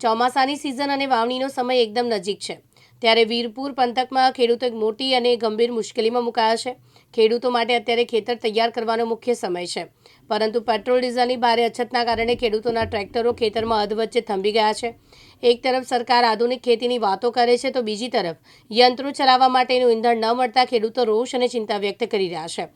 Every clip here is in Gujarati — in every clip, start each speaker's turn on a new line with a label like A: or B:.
A: ચોમાસાની સિઝન અને વાવણીનો સમય એકદમ નજીક છે ત્યારે વીરપુર પંથકમાં ખેડૂતો એક મોટી અને ગંભીર મુશ્કેલીમાં મુકાયા છે। ખેડૂતો માટે અત્યારે ખેતર તૈયાર કરવાનો મુખ્ય સમય છે, પરંતુ પેટ્રોલ ડીઝલની ભારે અછતના કારણે ખેડૂતોના ટ્રેક્ટરો ખેતરમાં અધવચ્ચે થંભી ગયા છે। એક તરફ સરકાર આધુનિક ખેતીની વાતો કરે છે તો બીજી તરફ યંત્રો ચલાવવા માટેનું ઈંધણ ન મળતા ખેડૂતો રોષ અને ચિંતા વ્યક્ત કરી રહ્યા છે।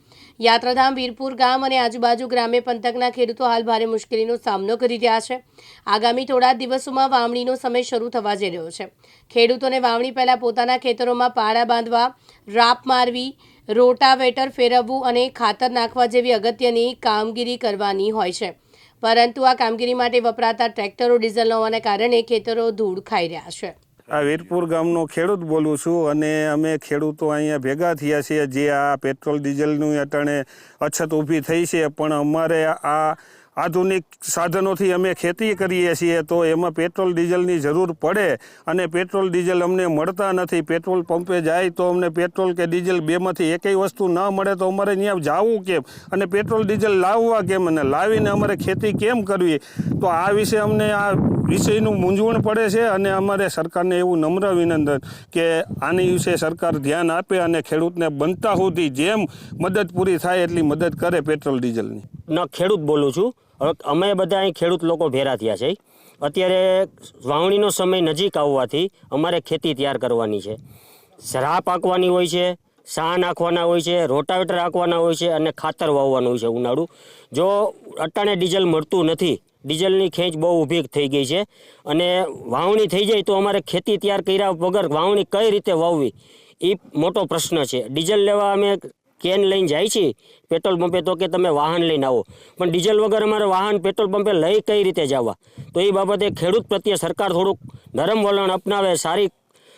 A: યાત્રાધામ વીરપુર ગામ અને આજુબાજુ ગ્રામ્ય પંથકના ખેડૂતો હાલ ભારે મુશ્કેલીનો સામનો કરી રહ્યા છે। આગામી થોડા દિવસોમાં વાવણીનો સમય શરૂ થવા જઈ રહ્યો છે। ખેડૂતોને વાવણી પહેલા પોતાના ખેતરોમાં પાળા બાંધવા, રાપ મારવી, રોટાવેટર ફેરવવું અને ખાતર નાખવા જેવી અગત્યની કામગીરી કરવાની હોય છે, પરંતુ આ કામગીરી માટે વપરાતા ટ્રેક્ટરો ડીઝલ ન હોવાને કારણે ખેતરો ધૂળ ખાઈ રહ્યા છે।
B: આ વીરપુર ગામનો ખેડૂત બોલું છું અને અમે ખેડૂતો અહીંયા ભેગા થયા છીએ। જે આ પેટ્રોલ ડીઝલનું અટાણે અછત ઊભી થઈ છે, પણ અમારે આ આધુનિક સાધનોથી અમે ખેતી કરીએ છીએ તો એમાં પેટ્રોલ ડીઝલની જરૂર પડે અને પેટ્રોલ ડીઝલ અમને મળતા નથી। પેટ્રોલ પંપે જાય તો અમને પેટ્રોલ કે ડીઝલ બેમાંથી એકેય વસ્તુ ન મળે તો અમારે ત્યાં જવું કેમ અને પેટ્રોલ ડીઝલ લાવવા કેમ અને લાવીને અમારે ખેતી કેમ કરવી? તો આ વિશે અમને આ વિષયનું મૂંઝવણ પડે છે અને અમારે સરકારને એવું નમ્ર વિનંતી કે આની વિશે સરકાર ધ્યાન આપે અને ખેડૂતને બનતા સુધી જેમ મદદ પૂરી થાય એટલી મદદ કરે પેટ્રોલ ડીઝલની।
C: ખેડૂત બોલું છું। અમે બધા અહીં ખેડૂત લોકો ભેરા થયા છે। અત્યારે વાવણીનો સમય નજીક આવવાથી અમારે ખેતી તૈયાર કરવાની છે। ઝરા પાકવાની હોય છે, સા નાખવાના હોય છે, રોટાવેટર નાખવાના હોય છે અને ખાતર વાવવાનું હોય છે ઉનાળું। જો અટાણે ડીઝલ મળતું નથી, ડીઝલની ખેંચ બહુ ઊભી થઈ ગઈ છે અને વાવણી થઈ જાય તો અમારે ખેતી તૈયાર કર્યા વગર વાવણી કઈ રીતે વાવવી એ મોટો પ્રશ્ન છે। ડીઝલ લેવા અમે કેન લઈને જાય છીએ પેટ્રોલ પંપે તો કે તમે વાહન લઈને આવો, પણ ડીઝલ વગર અમારે વાહન પેટ્રોલ પંપે લઈ કઈ રીતે જવા? તો એ બાબતે ખેડૂત પ્રત્યે સરકાર થોડુંક નરમ વલણ અપનાવે, સારી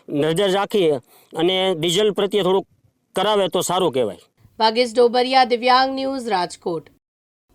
C: નજર રાખી અને ડીઝલ પ્રત્યે થોડુંક કરાવે તો સારું કહેવાય।
A: ભાગેશ ડોબરિયા, દિવ્યાંગ ન્યૂઝ, રાજકોટ।